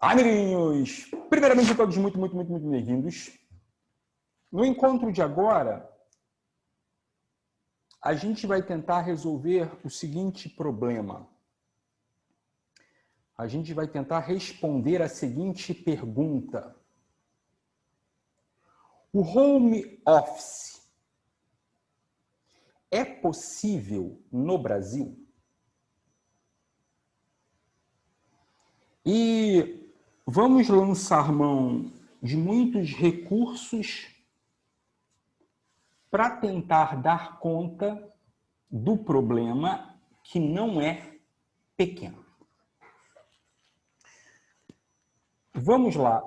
Amiguinhos, primeiramente todos muito bem-vindos. No encontro de agora, a gente vai tentar resolver o seguinte problema. A gente vai tentar responder a seguinte pergunta. O home office é possível no Brasil? E vamos lançar mão de muitos recursos para tentar dar conta do problema que não é pequeno. Vamos lá.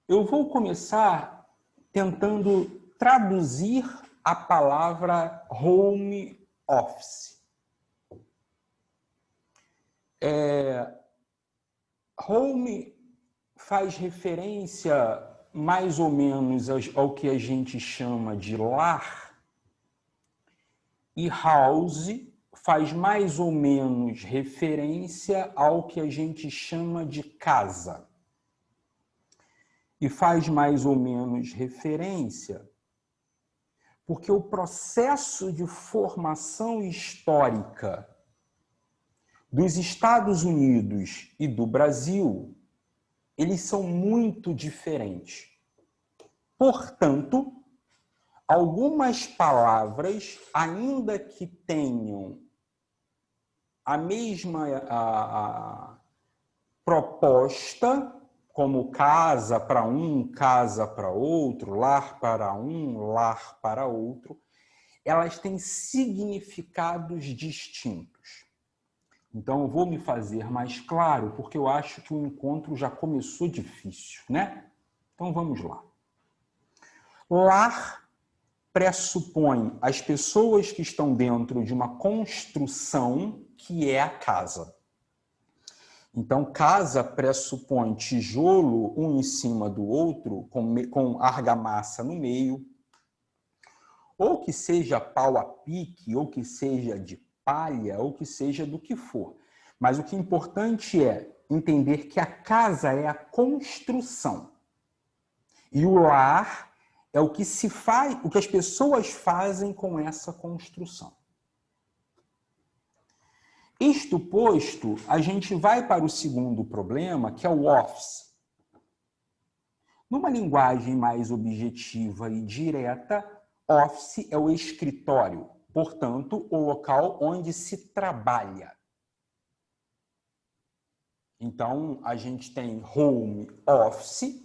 Eu vou começar tentando traduzir a palavra home office. Home faz referência mais ou menos ao que a gente chama de lar, e house faz mais ou menos referência ao que a gente chama de casa. E faz mais ou menos referência porque o processo de formação histórica dos Estados Unidos e do Brasil, eles são muito diferentes. Portanto, algumas palavras, ainda que tenham a mesma proposta, como casa para um, casa para outro, lar para um, lar para outro, elas têm significados distintos. Então, eu vou me fazer mais claro, porque eu acho que o encontro já começou difícil, né? Então, vamos lá. Lar pressupõe as pessoas que estão dentro de uma construção que é a casa. Então, casa pressupõe tijolo um em cima do outro, com argamassa no meio, ou que seja pau a pique, ou que seja de palha, ou que seja do que for. Mas o que é importante é entender que a casa é a construção. E o lar é o que se faz, o que as pessoas fazem com essa construção. Isto posto, a gente vai para o segundo problema, que é o office. Numa linguagem mais objetiva e direta, office é o escritório, portanto, o local onde se trabalha. Então, a gente tem home office,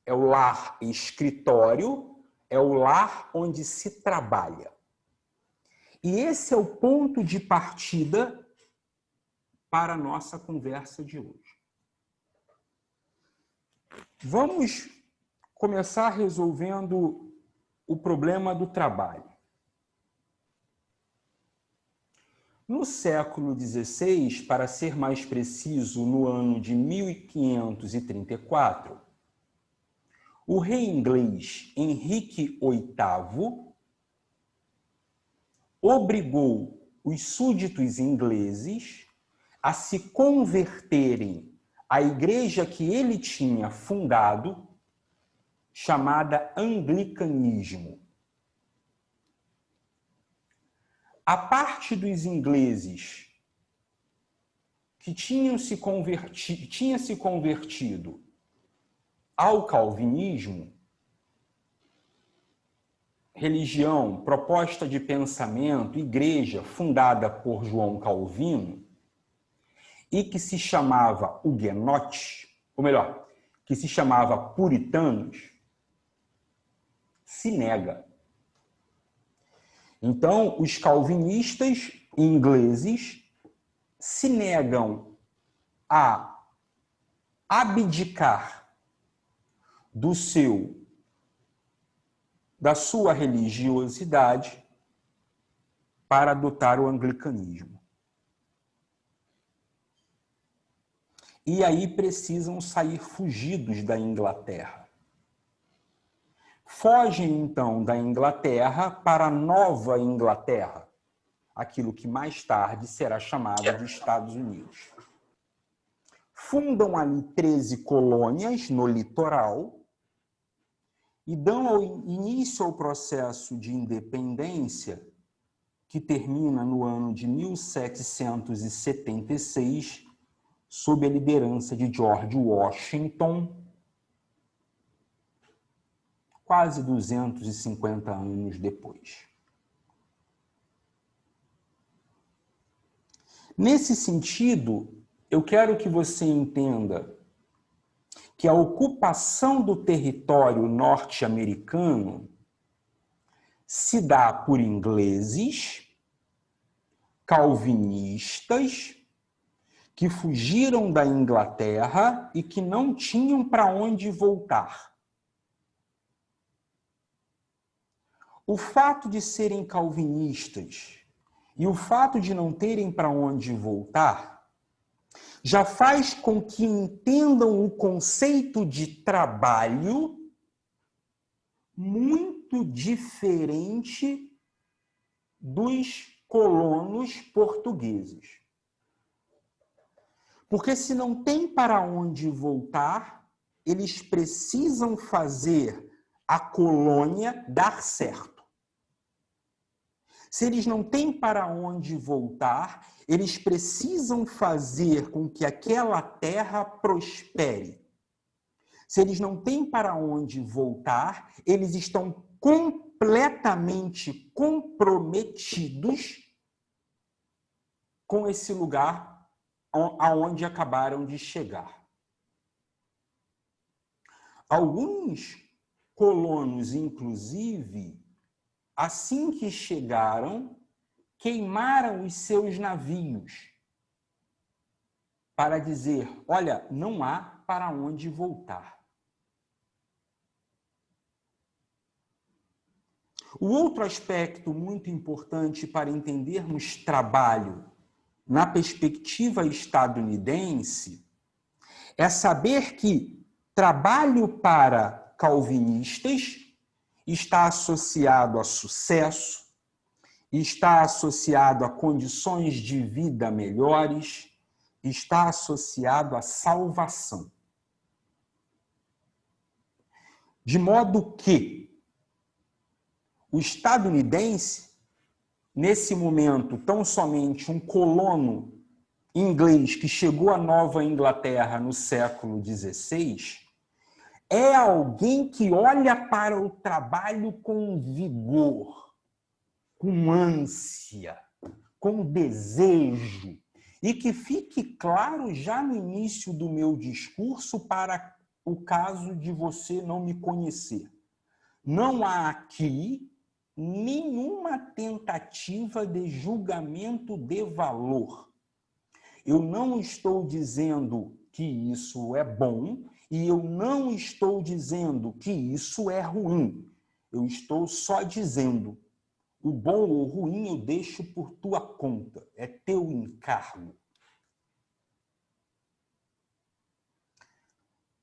é o lar escritório, é o lar onde se trabalha. E esse é o ponto de partida para a nossa conversa de hoje. Vamos começar resolvendo o problema do trabalho. No século XVI, para ser mais preciso, no ano de 1534, o rei inglês Henrique VIII obrigou os súditos ingleses a se converterem à igreja que ele tinha fundado, chamada anglicanismo. A parte dos ingleses que tinha se convertido ao calvinismo, religião, proposta de pensamento, igreja fundada por João Calvino, e que se chamava huguenotes, ou melhor, que se chamava puritanos, se nega. Então, os calvinistas ingleses se negam a abdicar da sua religiosidade para adotar o anglicanismo. E aí precisam sair fugidos da Inglaterra. Fogem, então, da Inglaterra para a Nova Inglaterra, aquilo que mais tarde será chamado de Estados Unidos. fundam ali 13 colônias no litoral e dão início ao processo de independência, que termina no ano de 1776, sob a liderança de George Washington, quase 250 anos depois. Nesse sentido, eu quero que você entenda que a ocupação do território norte-americano se dá por ingleses, calvinistas, que fugiram da Inglaterra e que não tinham para onde voltar. O fato de serem calvinistas e o fato de não terem para onde voltar já faz com que entendam o conceito de trabalho muito diferente dos colonos portugueses. Porque se não tem para onde voltar, eles precisam fazer a colônia dar certo. Se eles não têm para onde voltar, eles precisam fazer com que aquela terra prospere. Se eles não têm para onde voltar, eles estão completamente comprometidos com esse lugar aonde acabaram de chegar. Alguns colonos, inclusive, assim que chegaram, queimaram os seus navios para dizer, olha, não há para onde voltar. O outro aspecto muito importante para entendermos trabalho na perspectiva estadunidense é saber que trabalho para calvinistas está associado a sucesso, está associado a condições de vida melhores, está associado à salvação. De modo que o estadunidense, nesse momento, tão somente um colono inglês que chegou à Nova Inglaterra no século XVI, é alguém que olha para o trabalho com vigor, com ânsia, com desejo, e que fique claro já no início do meu discurso para o caso de você não me conhecer. Não há aqui nenhuma tentativa de julgamento de valor. Eu não estou dizendo que isso é bom e eu não estou dizendo que isso é ruim. Eu estou só dizendo, o bom ou ruim eu deixo por tua conta, é teu encargo.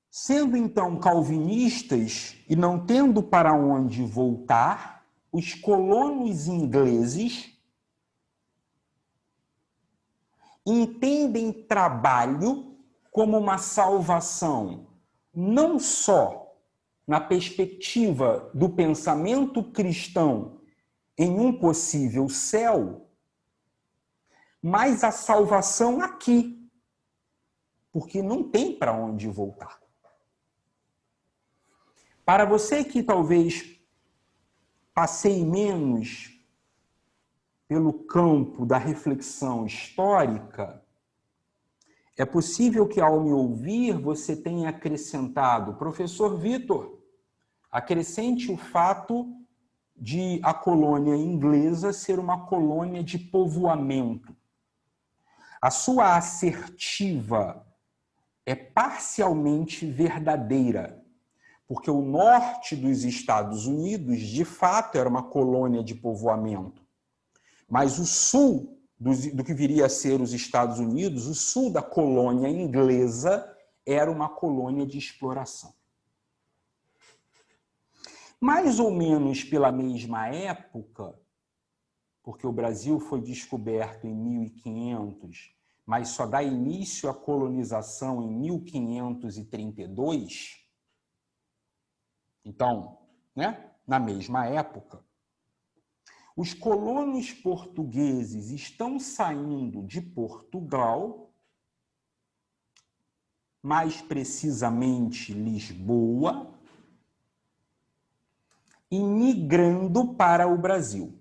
Sendo então calvinistas e não tendo para onde voltar, os colonos ingleses entendem trabalho como uma salvação, não só na perspectiva do pensamento cristão em um possível céu, mas a salvação aqui, porque não tem para onde voltar. Para você que talvez passeie menos pelo campo da reflexão histórica, é possível que ao me ouvir você tenha acrescentado, professor Vitor, acrescente o fato de a colônia inglesa ser uma colônia de povoamento. A sua assertiva é parcialmente verdadeira, porque o norte dos Estados Unidos, de fato, era uma colônia de povoamento. Mas o sul do que viria a ser os Estados Unidos, o sul da colônia inglesa, era uma colônia de exploração. Mais ou menos pela mesma época, porque o Brasil foi descoberto em 1500, mas só dá início à colonização em 1532, então, né, na mesma época, os colonos portugueses estão saindo de Portugal, mais precisamente Lisboa, e migrando para o Brasil.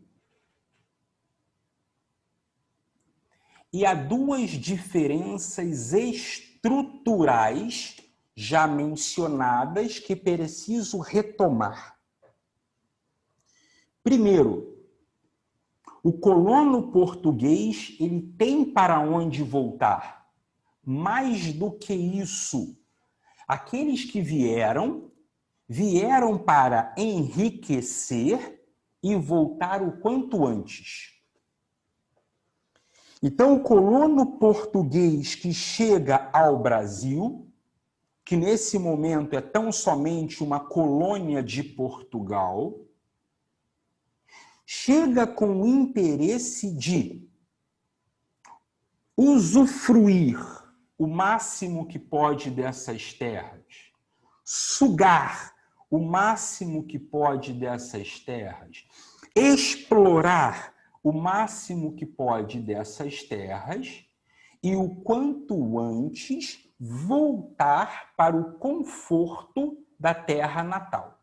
E há duas diferenças estruturais já mencionadas que preciso retomar. Primeiro, o colono português ele tem para onde voltar. Mais do que isso, aqueles que vieram para enriquecer e voltar o quanto antes. Então, o colono português que chega ao Brasil, que nesse momento é tão somente uma colônia de Portugal, chega com o interesse de usufruir o máximo que pode dessas terras, sugar o máximo que pode dessas terras, explorar o máximo que pode dessas terras e o quanto antes voltar para o conforto da terra natal,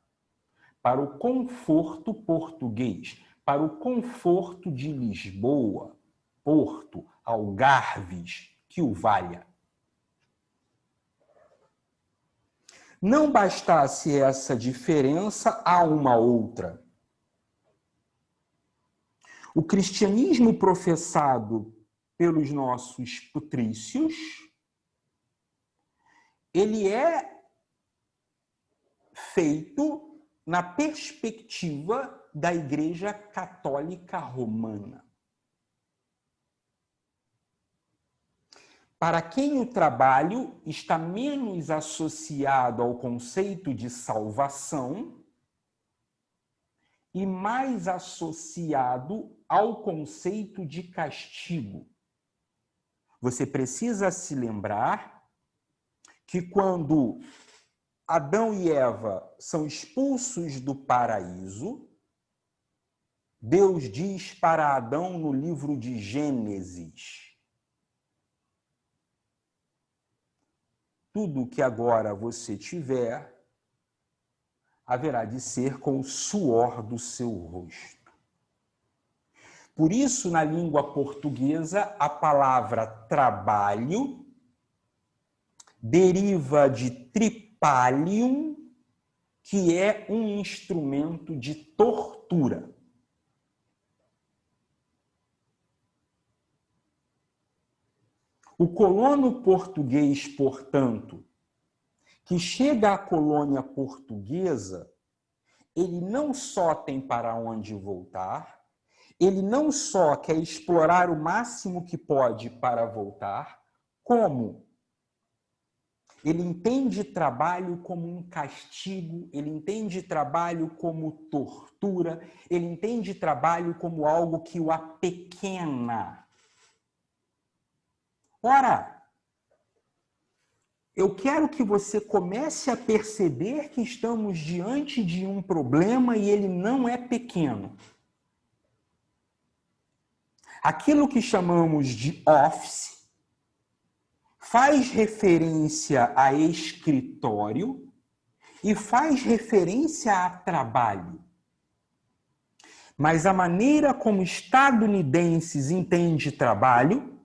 para o conforto português, para o conforto de Lisboa, Porto, Algarves, que o valha. Não bastasse essa diferença, há uma outra. O cristianismo professado pelos nossos patrícios, ele é feito na perspectiva da Igreja Católica Romana. Para quem o trabalho está menos associado ao conceito de salvação e mais associado ao conceito de castigo. Você precisa se lembrar que quando Adão e Eva são expulsos do paraíso, Deus diz para Adão no livro de Gênesis: tudo que agora você tiver haverá de ser com o suor do seu rosto. Por isso, na língua portuguesa, a palavra trabalho deriva de tripalium, que é um instrumento de tortura. O colono português, portanto, que chega à colônia portuguesa, ele não só tem para onde voltar, ele não só quer explorar o máximo que pode para voltar, como ele entende trabalho como um castigo, ele entende trabalho como tortura, ele entende trabalho como algo que o apequena. Ora, eu quero que você comece a perceber que estamos diante de um problema e ele não é pequeno. Aquilo que chamamos de office faz referência a escritório e faz referência a trabalho. Mas a maneira como estadunidenses entendem trabalho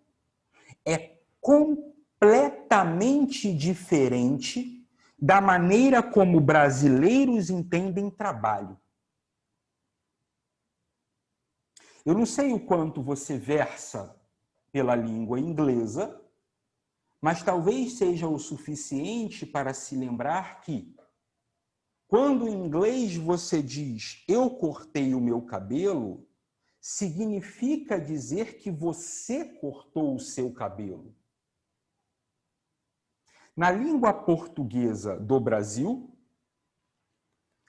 é completamente diferente da maneira como brasileiros entendem trabalho. Eu não sei o quanto você versa pela língua inglesa, mas talvez seja o suficiente para se lembrar que, quando em inglês você diz eu cortei o meu cabelo, significa dizer que você cortou o seu cabelo. Na língua portuguesa do Brasil,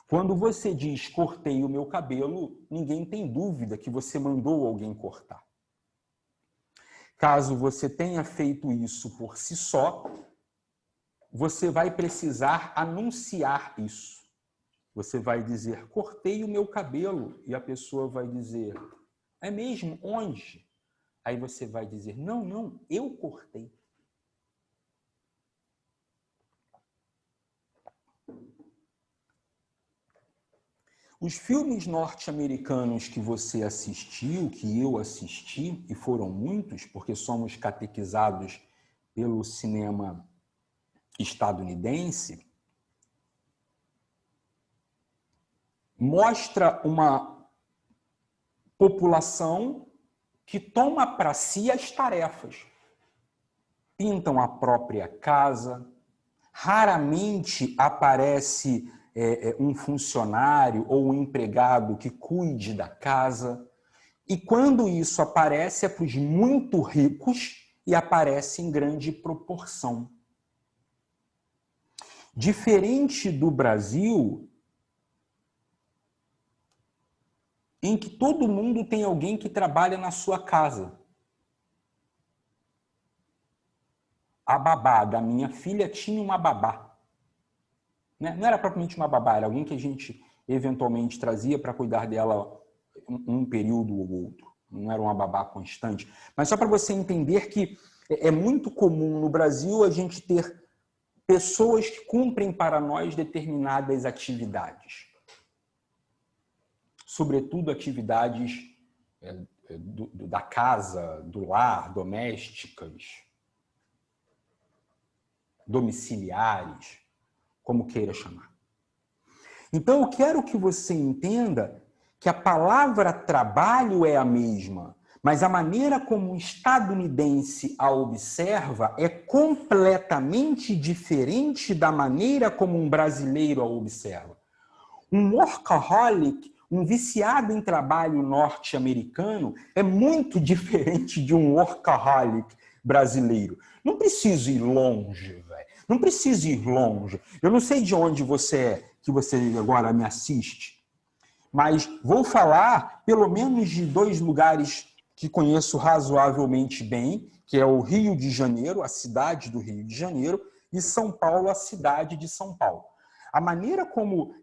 quando você diz cortei o meu cabelo, ninguém tem dúvida que você mandou alguém cortar. Caso você tenha feito isso por si só, você vai precisar anunciar isso. Você vai dizer, cortei o meu cabelo. E a pessoa vai dizer, é mesmo? Onde? Aí você vai dizer, não, eu cortei. Os filmes norte-americanos que você assistiu, que eu assisti, e foram muitos, porque somos catequizados pelo cinema estadunidense, mostra uma população que toma para si as tarefas. Pintam a própria casa, raramente aparece um funcionário ou um empregado que cuide da casa. E quando isso aparece, é para os muito ricos e aparece em grande proporção. Diferente do Brasil, em que todo mundo tem alguém que trabalha na sua casa. A babá da minha filha tinha uma babá. Não era propriamente uma babá, era alguém que a gente eventualmente trazia para cuidar dela um período ou outro. Não era uma babá constante. Mas só para você entender que é muito comum no Brasil a gente ter pessoas que cumprem para nós determinadas atividades. Sobretudo atividades da casa, do lar, domésticas, domiciliares, como queira chamar. Então, eu quero que você entenda que a palavra trabalho é a mesma, mas a maneira como o estadunidense a observa é completamente diferente da maneira como um brasileiro a observa. Um workaholic, um viciado em trabalho norte-americano, é muito diferente de um workaholic brasileiro. Não preciso ir longe, velho. Não preciso ir longe. Eu não sei de onde você é, que você agora me assiste, mas vou falar pelo menos de 2 lugares que conheço razoavelmente bem, que é o Rio de Janeiro, a cidade do Rio de Janeiro, e São Paulo, a cidade de São Paulo. A maneira como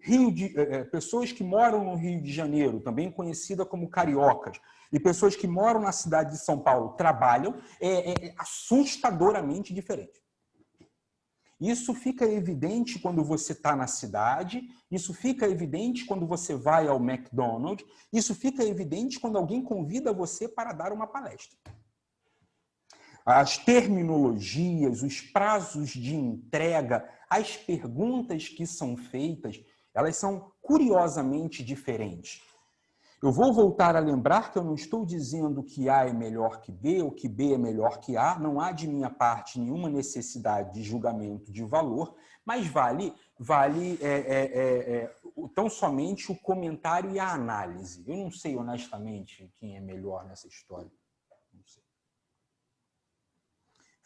pessoas que moram no Rio de Janeiro, também conhecida como cariocas, e pessoas que moram na cidade de São Paulo trabalham, é assustadoramente diferente. Isso fica evidente quando você está na cidade, isso fica evidente quando você vai ao McDonald's, isso fica evidente quando alguém convida você para dar uma palestra. As terminologias, os prazos de entrega, as perguntas que são feitas, elas são curiosamente diferentes. Eu vou voltar a lembrar que eu não estou dizendo que A é melhor que B ou que B é melhor que A, não há de minha parte nenhuma necessidade de julgamento de valor, mas vale tão somente o comentário e a análise. Eu não sei honestamente quem é melhor nessa história. Não sei.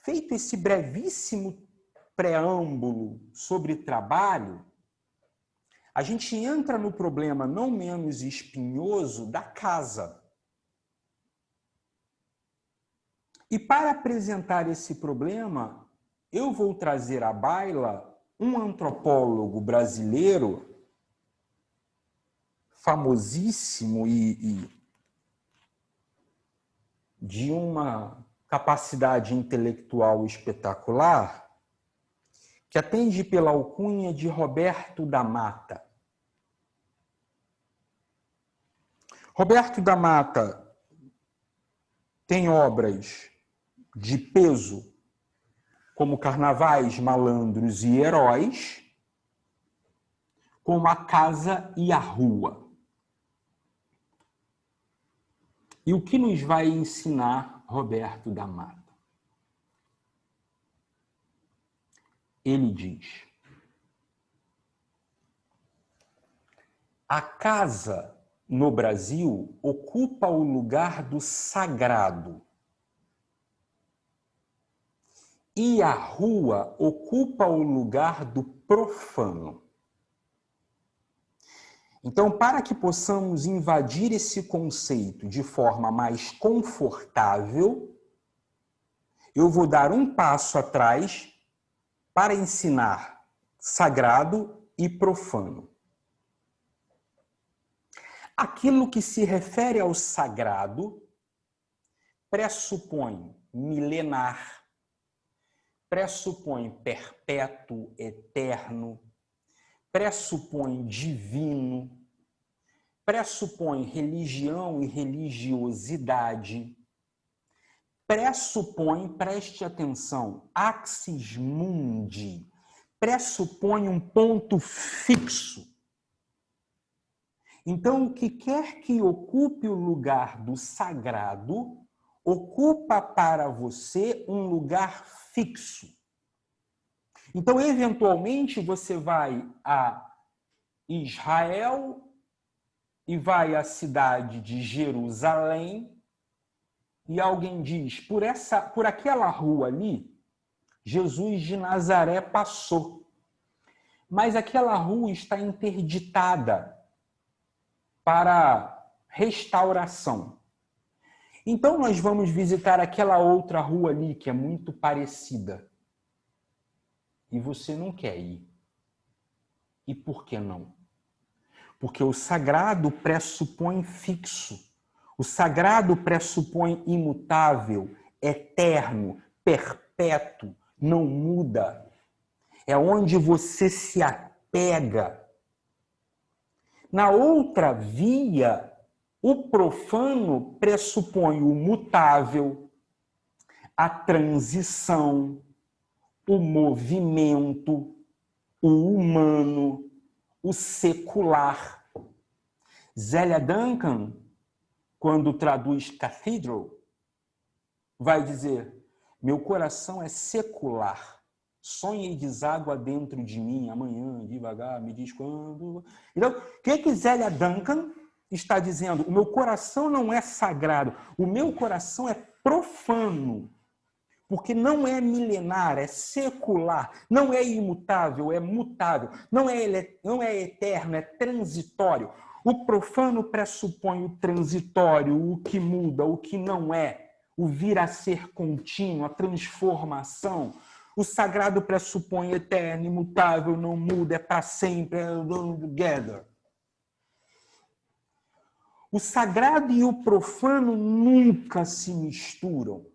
Feito esse brevíssimo preâmbulo sobre trabalho, a gente entra no problema não menos espinhoso da casa. E para apresentar esse problema, eu vou trazer à baila um antropólogo brasileiro famosíssimo e de uma capacidade intelectual espetacular, que atende pela alcunha de Roberto da Mata. Roberto da Mata tem obras de peso, como Carnavais, Malandros e Heróis, como A Casa e a Rua. E o que nos vai ensinar Roberto da Mata? Ele diz: a casa no Brasil ocupa o lugar do sagrado e a rua ocupa o lugar do profano. Então, para que possamos invadir esse conceito de forma mais confortável, eu vou dar um passo atrás para ensinar sagrado e profano. Aquilo que se refere ao sagrado pressupõe milenar, pressupõe perpétuo, eterno, pressupõe divino, pressupõe religião e religiosidade, pressupõe, preste atenção, axis mundi, pressupõe um ponto fixo. Então, o que quer que ocupe o lugar do sagrado, ocupa para você um lugar fixo. Então, eventualmente, você vai a Israel e vai à cidade de Jerusalém e alguém diz, por aquela rua ali, Jesus de Nazaré passou. Mas aquela rua está interditada para restauração. Então, nós vamos visitar aquela outra rua ali, que é muito parecida. E você não quer ir. E por que não? Porque o sagrado pressupõe fixo. O sagrado pressupõe imutável, eterno, perpétuo, não muda. É onde você se apega. Na outra via, o profano pressupõe o mutável, a transição, o movimento, o humano, o secular. Zélia Duncan, quando traduz cathedral, vai dizer: meu coração é secular, sonha e deságua dentro de mim, amanhã, devagar, me diz quando. Então, o que Zélia Duncan está dizendo? O meu coração não é sagrado, o meu coração é profano. Porque não é milenar, é secular, não é imutável, é mutável, não é eterno, é transitório. O profano pressupõe o transitório, o que muda, o que não é, o vir a ser contínuo, a transformação. O sagrado pressupõe eterno, imutável, não muda, é para sempre, é together. O sagrado e o profano nunca se misturam.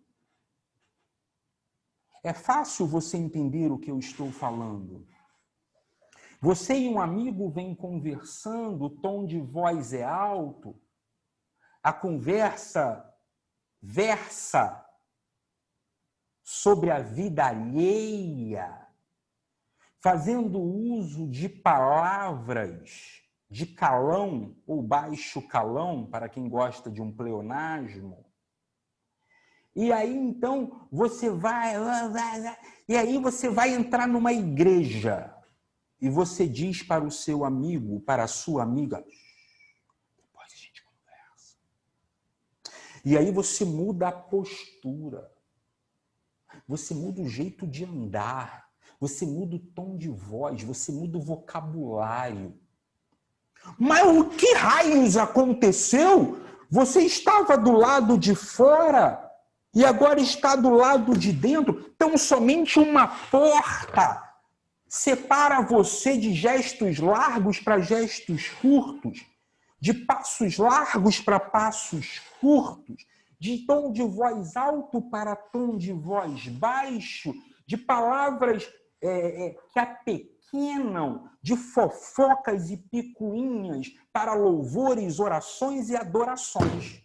É fácil você entender o que eu estou falando. Você e um amigo vêm conversando, o tom de voz é alto, a conversa versa sobre a vida alheia, fazendo uso de palavras de calão ou baixo calão, para quem gosta de um pleonasmo. E aí, então, você vai entrar numa igreja e você diz para o seu amigo, para a sua amiga, depois a gente conversa. E aí você muda a postura, você muda o jeito de andar, você muda o tom de voz, você muda o vocabulário. Mas o que raios aconteceu? Você estava do lado de fora e agora está do lado de dentro. Então, somente uma porta separa você de gestos largos para gestos curtos, de passos largos para passos curtos, de tom de voz alto para tom de voz baixo, de palavras que apequenam, de fofocas e picuinhas para louvores, orações e adorações.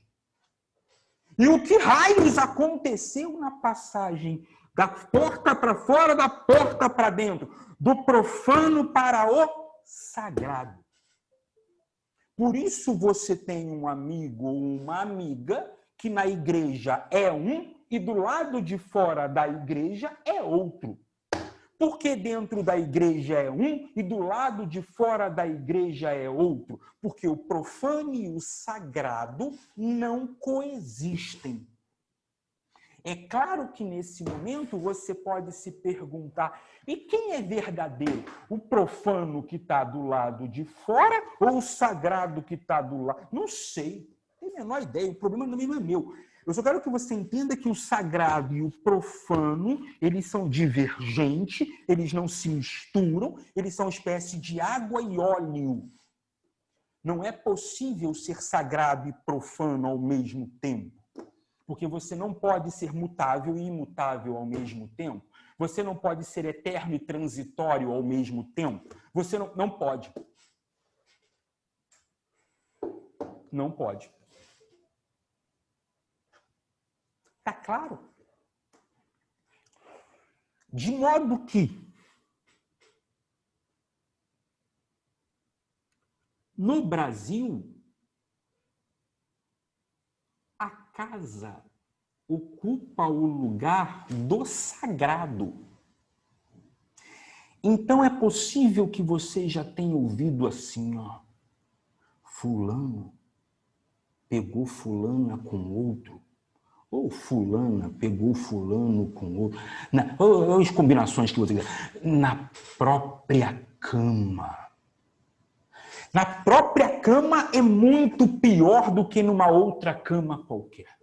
E o que raios aconteceu na passagem da porta para fora, da porta para dentro, do profano para o sagrado? Por isso você tem um amigo ou uma amiga que na igreja é um e do lado de fora da igreja é outro. Porque dentro da igreja é um e do lado de fora da igreja é outro? Porque o profano e o sagrado não coexistem. É claro que nesse momento você pode se perguntar, e quem é verdadeiro? O profano que está do lado de fora ou o sagrado que está do lado? Não sei, não tenho a menor ideia, o problema também não é meu. Eu só quero que você entenda que o sagrado e o profano, eles são divergentes, eles não se misturam, eles são uma espécie de água e óleo. Não é possível ser sagrado e profano ao mesmo tempo, porque você não pode ser mutável e imutável ao mesmo tempo. Você não pode ser eterno e transitório ao mesmo tempo. Você não pode. Não pode. Tá claro? De modo que, no Brasil, a casa ocupa o lugar do sagrado. Então é possível que você já tenha ouvido assim, ó, fulano pegou fulana com outro, ou fulana pegou fulano com outro, as combinações que você quer, na própria cama. Na própria cama é muito pior do que numa outra cama qualquer.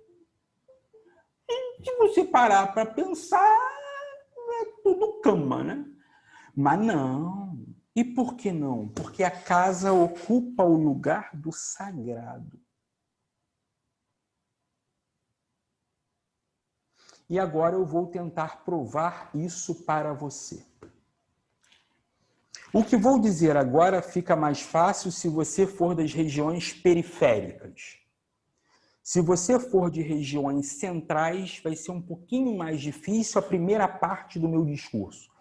E se você parar para pensar, é tudo cama, né? Mas não. E por que não? Porque a casa ocupa o lugar do sagrado. E agora eu vou tentar provar isso para você. O que vou dizer agora fica mais fácil se você for das regiões periféricas. Se você for de regiões centrais, vai ser um pouquinho mais difícil a primeira parte do meu discurso.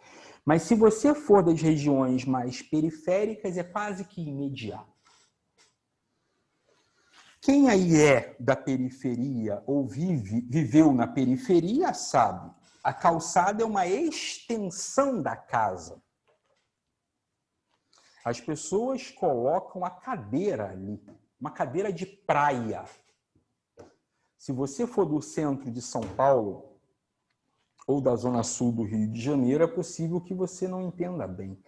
Mas se você for das regiões mais periféricas, é quase que imediato. Quem aí é da periferia ou viveu na periferia sabe, a calçada é uma extensão da casa. As pessoas colocam a cadeira ali, uma cadeira de praia. Se você for do centro de São Paulo ou da zona sul do Rio de Janeiro, é possível que você não entenda bem.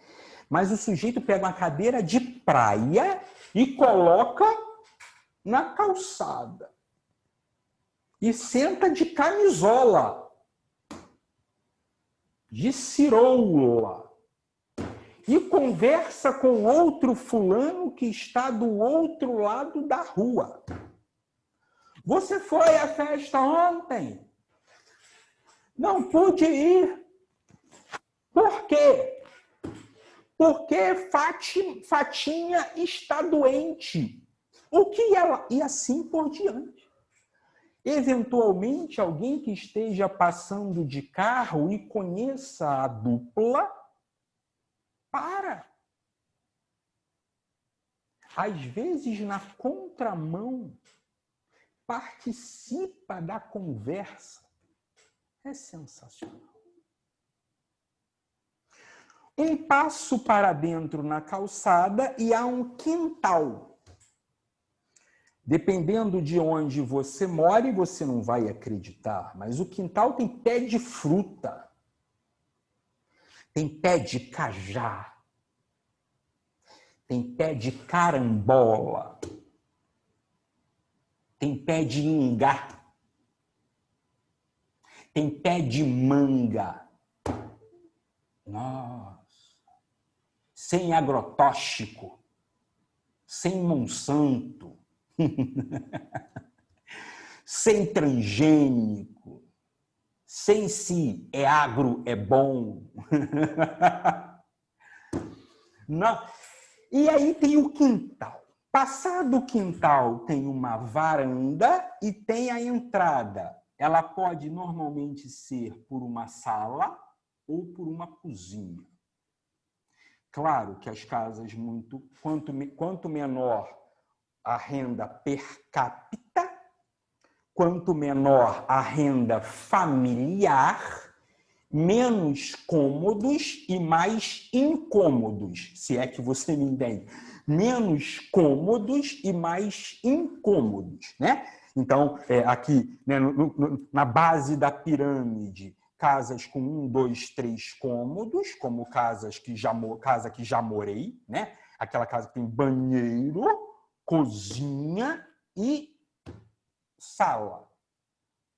Mas o sujeito pega uma cadeira de praia e coloca na calçada. E senta de camisola, de ciroula. E conversa com outro fulano que está do outro lado da rua. Você foi à festa ontem? Não pude ir. Por quê? Porque Fatinha está doente. O que ela... E assim por diante. Eventualmente, alguém que esteja passando de carro e conheça a dupla, para. Às vezes, na contramão, participa da conversa. É sensacional. Um passo para dentro na calçada e há um quintal. Dependendo de onde você mora, você não vai acreditar, mas o quintal tem pé de fruta, tem pé de cajá, tem pé de carambola, tem pé de ingá, tem pé de manga. Nossa! Sem agrotóxico, sem Monsanto, sem transgênico, sem se é agro, é bom. Não. E aí tem o quintal. Passado o quintal tem uma varanda e tem a entrada. Ela pode normalmente ser por uma sala ou por uma cozinha. Claro que as casas quanto menor a renda per capita, quanto menor a renda familiar, menos cômodos e mais incômodos, se é que você me entende. Menos cômodos e mais incômodos, né? Então, aqui, né, na base da pirâmide, casas com 1, 2, 3 cômodos, como casa que já morei, né? Aquela casa que tem banheiro, cozinha e sala.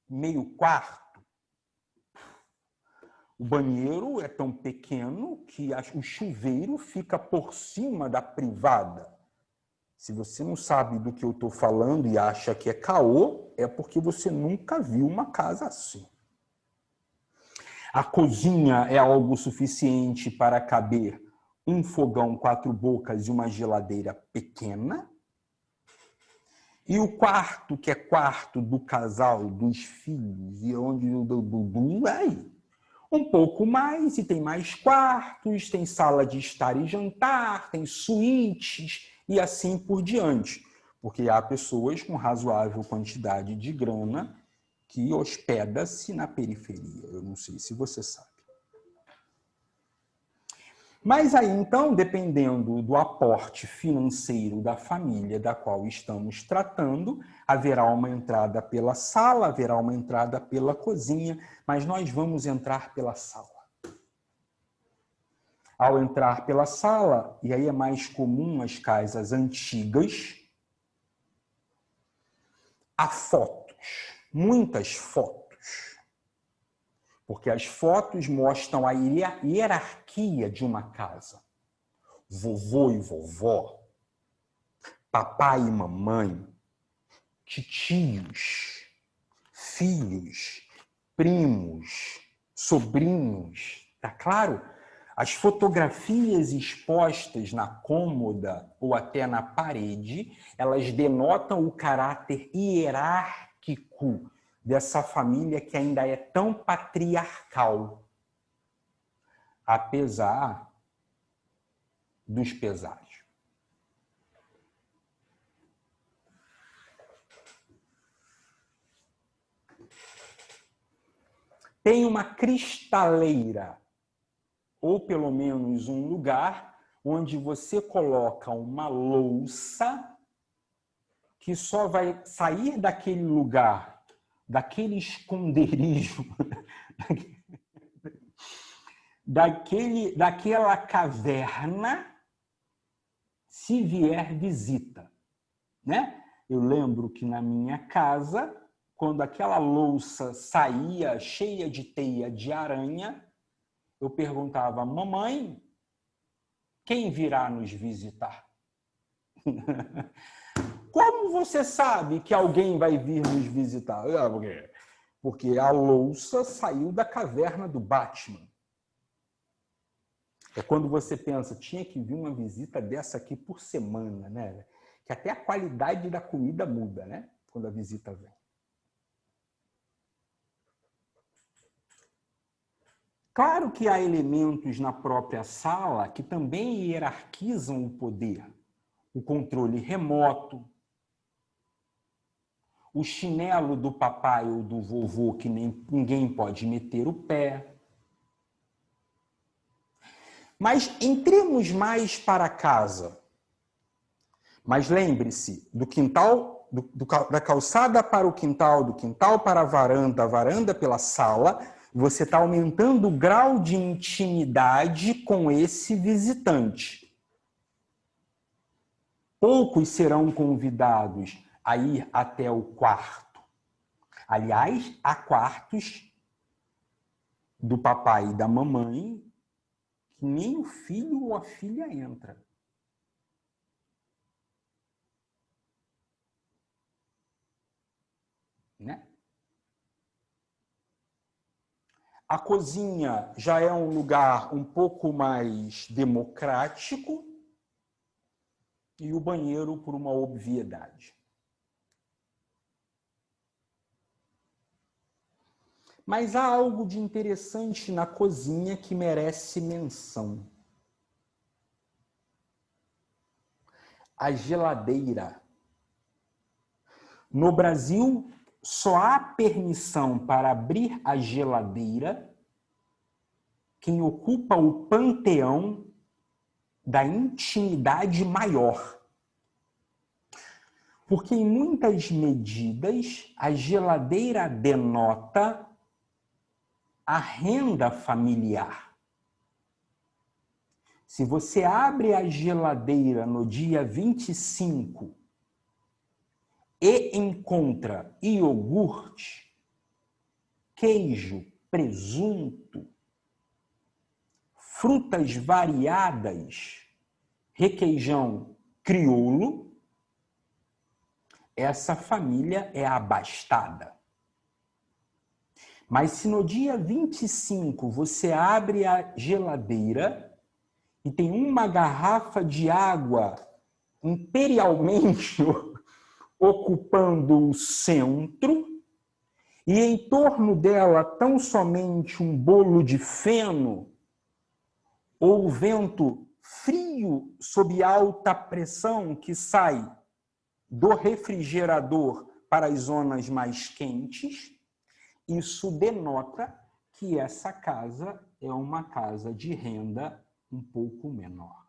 meio quarto. O banheiro é tão pequeno que o chuveiro fica por cima da privada. Se você não sabe do que eu estou falando e acha que é caô, é porque você nunca viu uma casa assim. A cozinha é algo suficiente para caber um fogão 4 bocas e uma geladeira pequena. E o quarto, que é quarto do casal, dos filhos, e onde o aí, um pouco mais, e tem mais quartos, tem sala de estar e jantar, tem suítes, e assim por diante. Porque há pessoas com razoável quantidade de grana que hospeda-se na periferia. Eu não sei se você sabe. Mas aí, então, dependendo do aporte financeiro da família da qual estamos tratando, haverá uma entrada pela sala, haverá uma entrada pela cozinha, mas nós vamos entrar pela sala. Ao entrar pela sala, e aí é mais comum as casas antigas, há fotos, muitas fotos. Porque as fotos mostram a hierarquia de uma casa. Vovô e vovó, papai e mamãe, titios, filhos, primos, sobrinhos. Tá claro? As fotografias expostas na cômoda ou até na parede, elas denotam o caráter hierárquico dessa família que ainda é tão patriarcal, apesar dos pesares. Tem uma cristaleira, ou pelo menos um lugar, onde você coloca uma louça que só vai sair daquele lugar, daquele esconderijo, daquela caverna, se vier visita, né? Eu lembro que na minha casa, quando aquela louça saía cheia de teia de aranha, eu perguntava: mamãe, quem virá nos visitar? Como você sabe que alguém vai vir nos visitar? Porque a louça saiu da caverna do Batman. É quando você pensa, tinha que vir uma visita dessa aqui por semana, né? Que até a qualidade da comida muda, né? Quando a visita vem. Claro que há elementos na própria sala que também hierarquizam o poder. O controle remoto, o chinelo do papai ou do vovô que ninguém pode meter o pé. Mas entremos mais para casa. Mas lembre-se, do quintal, da calçada para o quintal, do quintal para a varanda pela sala, você está aumentando o grau de intimidade com esse visitante. Poucos serão convidados a ir até o quarto. Aliás, há quartos do papai e da mamãe que nem o filho ou a filha entra. Né? A cozinha já é um lugar um pouco mais democrático e o banheiro por uma obviedade. Mas há algo de interessante na cozinha que merece menção. A geladeira. No Brasil, só há permissão para abrir a geladeira quem ocupa o panteão da intimidade maior. Porque, em muitas medidas, a geladeira denota a renda familiar. Se você abre a geladeira no dia 25 e encontra iogurte, queijo, presunto, frutas variadas, requeijão crioulo, essa família é abastada. Mas se no dia 25 você abre a geladeira e tem uma garrafa de água imperialmente ocupando o centro, e em torno dela tão somente um bolo de feno, ou o vento frio sob alta pressão que sai do refrigerador para as zonas mais quentes, isso denota que essa casa é uma casa de renda um pouco menor.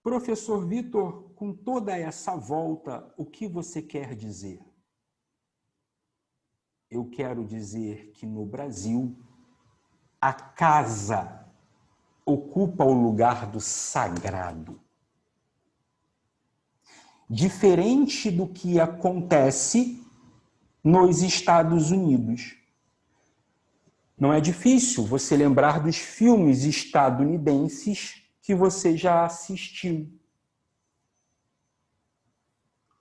Professor Vitor, com toda essa volta, o que você quer dizer? Eu quero dizer que no Brasil, a casa ocupa o lugar do sagrado. Diferente do que acontece nos Estados Unidos. Não é difícil você lembrar dos filmes estadunidenses que você já assistiu.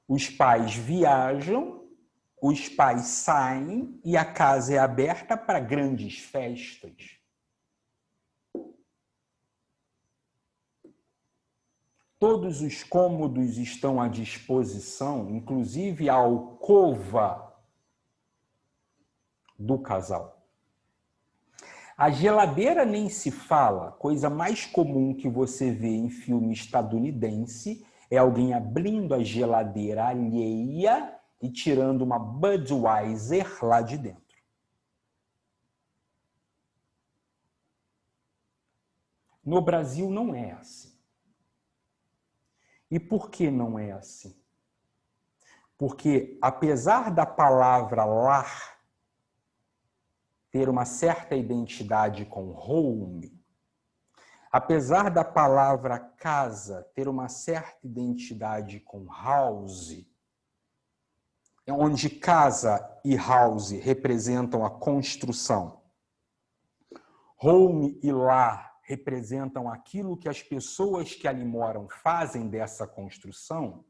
Os pais viajam, os pais saem e a casa é aberta para grandes festas. Todos os cômodos estão à disposição, inclusive a alcova do casal. A geladeira nem se fala, coisa mais comum que você vê em filme estadunidense é alguém abrindo a geladeira alheia e tirando uma Budweiser lá de dentro. No Brasil não é assim. E por que não é assim? Porque apesar da palavra lar ter uma certa identidade com home, apesar da palavra casa ter uma certa identidade com house, onde casa e house representam a construção, home e lar representam aquilo que as pessoas que ali moram fazem dessa construção,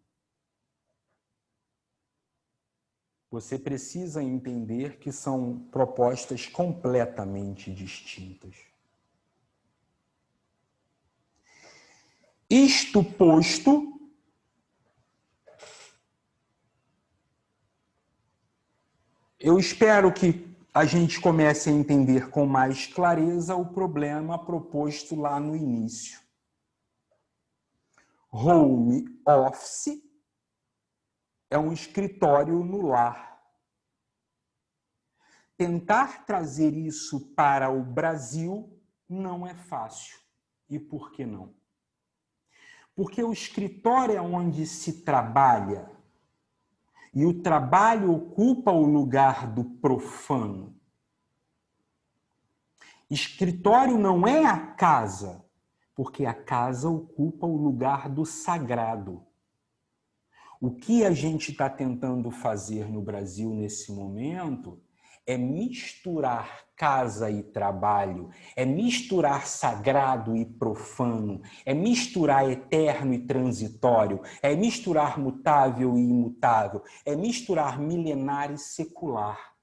você precisa entender que são propostas completamente distintas. Isto posto, eu espero que a gente comece a entender com mais clareza o problema proposto lá no início. Home office é um escritório no lar. Tentar trazer isso para o Brasil não é fácil. E por que não? Porque o escritório é onde se trabalha e o trabalho ocupa o lugar do profano. Escritório não é a casa, porque a casa ocupa o lugar do sagrado. O que a gente está tentando fazer no Brasil nesse momento é misturar casa e trabalho, é misturar sagrado e profano, é misturar eterno e transitório, é misturar mutável e imutável, é misturar milenar e secular.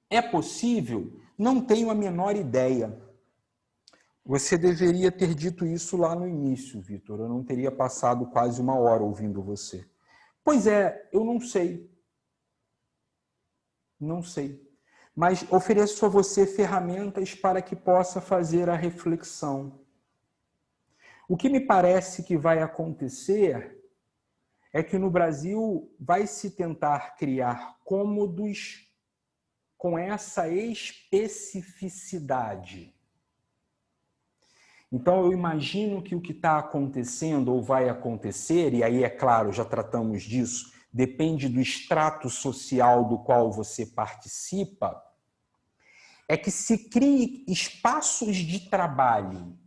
É possível? Não tenho a menor ideia. Você deveria ter dito isso lá no início, Vitor. Eu não teria passado quase uma hora ouvindo você. Pois é, eu não sei. Não sei. Mas ofereço a você ferramentas para que possa fazer a reflexão. O que me parece que vai acontecer é que no Brasil vai se tentar criar cômodos com essa especificidade. Então, eu imagino que o que está acontecendo ou vai acontecer, e aí, é claro, já tratamos disso, depende do extrato social do qual você participa, é que se crie espaços de trabalho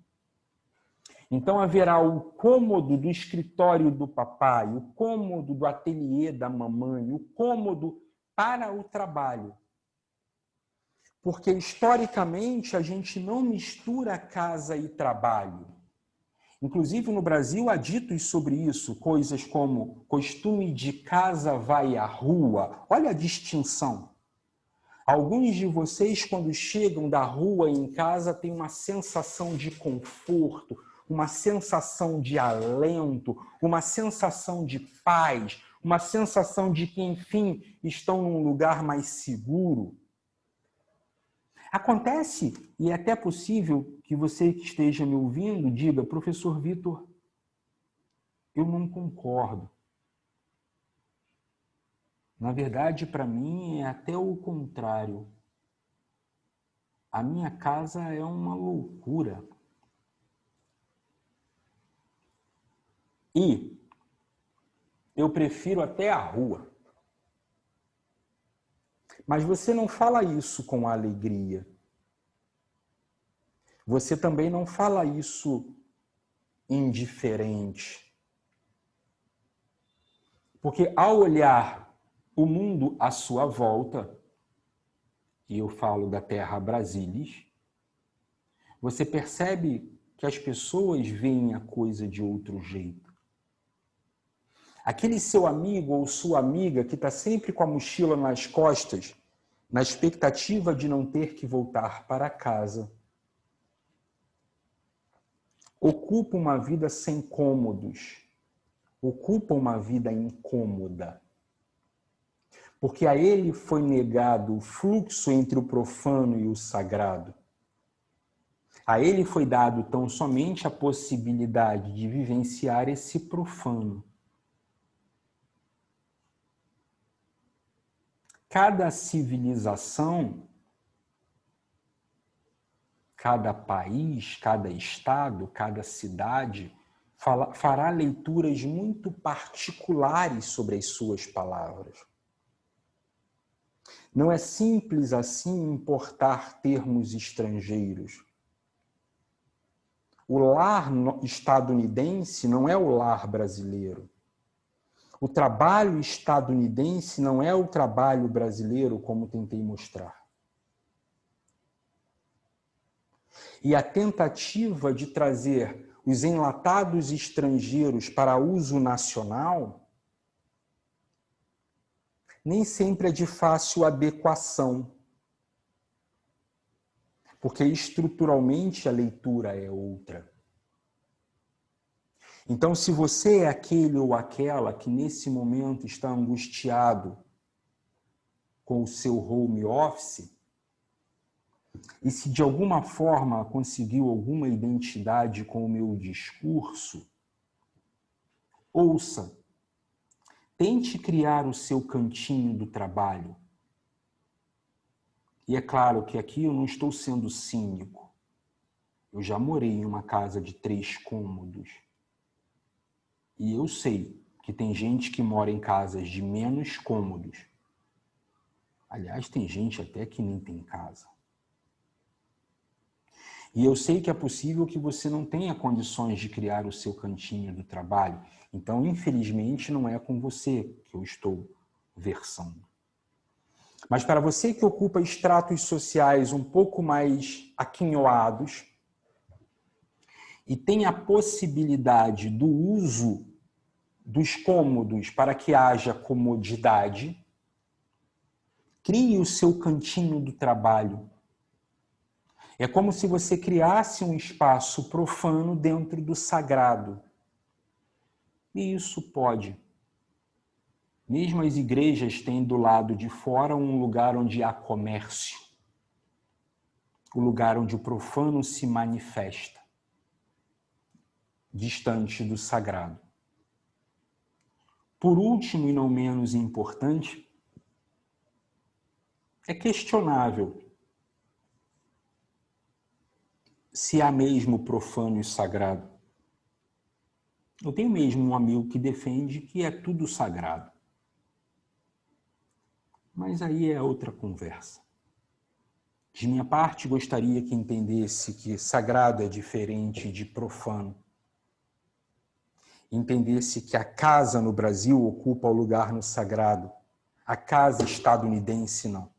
Então haverá o cômodo do escritório do papai, o cômodo do ateliê da mamãe, o cômodo para o trabalho. Porque historicamente a gente não mistura casa e trabalho. Inclusive no Brasil há ditos sobre isso, coisas como costume de casa vai à rua. Olha a distinção. Alguns de vocês, quando chegam da rua em casa, têm uma sensação de conforto, uma sensação de alento, uma sensação de paz, uma sensação de que, enfim, estão num lugar mais seguro. Acontece, e é até possível que você que esteja me ouvindo diga, professor Vitor, eu não concordo. Na verdade, para mim, é até o contrário. A minha casa é uma loucura. E eu prefiro até a rua. Mas você não fala isso com alegria. Você também não fala isso indiferente. Porque ao olhar o mundo à sua volta, e eu falo da Terra Brasilis, você percebe que as pessoas veem a coisa de outro jeito. Aquele seu amigo ou sua amiga que está sempre com a mochila nas costas, na expectativa de não ter que voltar para casa, ocupa uma vida sem cômodos, ocupa uma vida incômoda. Porque a ele foi negado o fluxo entre o profano e o sagrado. A ele foi dado tão somente a possibilidade de vivenciar esse profano. Cada civilização, cada país, cada estado, cada cidade fará leituras muito particulares sobre as suas palavras. Não é simples assim importar termos estrangeiros. O lar estadunidense não é o lar brasileiro. O trabalho estadunidense não é o trabalho brasileiro, como tentei mostrar. E a tentativa de trazer os enlatados estrangeiros para uso nacional nem sempre é de fácil adequação, porque estruturalmente a leitura é outra. Então, se você é aquele ou aquela que nesse momento está angustiado com o seu home office, e se de alguma forma conseguiu alguma identidade com o meu discurso, ouça, tente criar o seu cantinho do trabalho. E é claro que aqui eu não estou sendo cínico. Eu já morei em uma casa de 3 cômodos. E eu sei que tem gente que mora em casas de menos cômodos. Aliás, tem gente até que nem tem casa. E eu sei que é possível que você não tenha condições de criar o seu cantinho do trabalho. Então, infelizmente, não é com você que eu estou versando. Mas para você que ocupa estratos sociais um pouco mais aquinhoados e tem a possibilidade do uso dos cômodos para que haja comodidade, crie o seu cantinho do trabalho. É como se você criasse um espaço profano dentro do sagrado. E isso pode. Mesmo as igrejas têm do lado de fora um lugar onde há comércio. O lugar onde o profano se manifesta, distante do sagrado. Por último e não menos importante, é questionável se há mesmo profano e sagrado. Eu tenho mesmo um amigo que defende que é tudo sagrado. Mas aí é outra conversa. De minha parte, gostaria que entendesse que sagrado é diferente de profano. entendesse que a casa no Brasil ocupa o lugar no sagrado, a casa estadunidense não.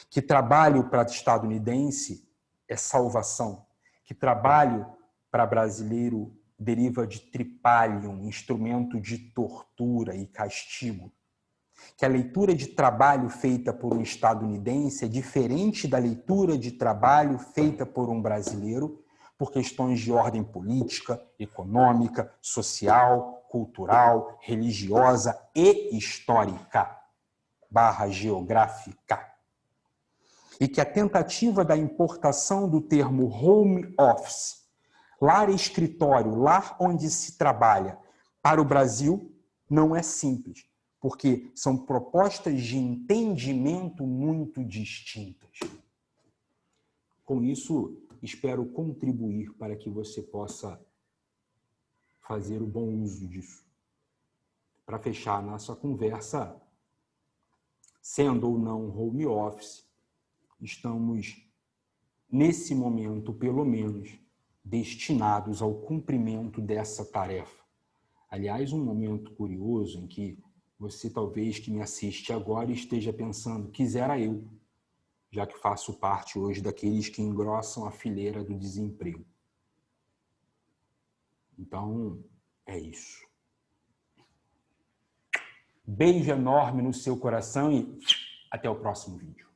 Que trabalho para estadunidense é salvação, que trabalho para brasileiro deriva de tripalium, instrumento de tortura e castigo. Que a leitura de trabalho feita por um estadunidense é diferente da leitura de trabalho feita por um brasileiro, por questões de ordem política, econômica, social, cultural, religiosa e histórica, /geográfica. E que a tentativa da importação do termo home office, lar escritório, lar onde se trabalha, para o Brasil não é simples, porque são propostas de entendimento muito distintas. Com isso, espero contribuir para que você possa fazer o bom uso disso. Para fechar a nossa conversa, sendo ou não home office, estamos, nesse momento, pelo menos, destinados ao cumprimento dessa tarefa. Aliás, um momento curioso em que você, talvez, que me assiste agora, esteja pensando, quisera eu, já que faço parte hoje daqueles que engrossam a fileira do desemprego. Então, é isso. Beijo enorme no seu coração e até o próximo vídeo.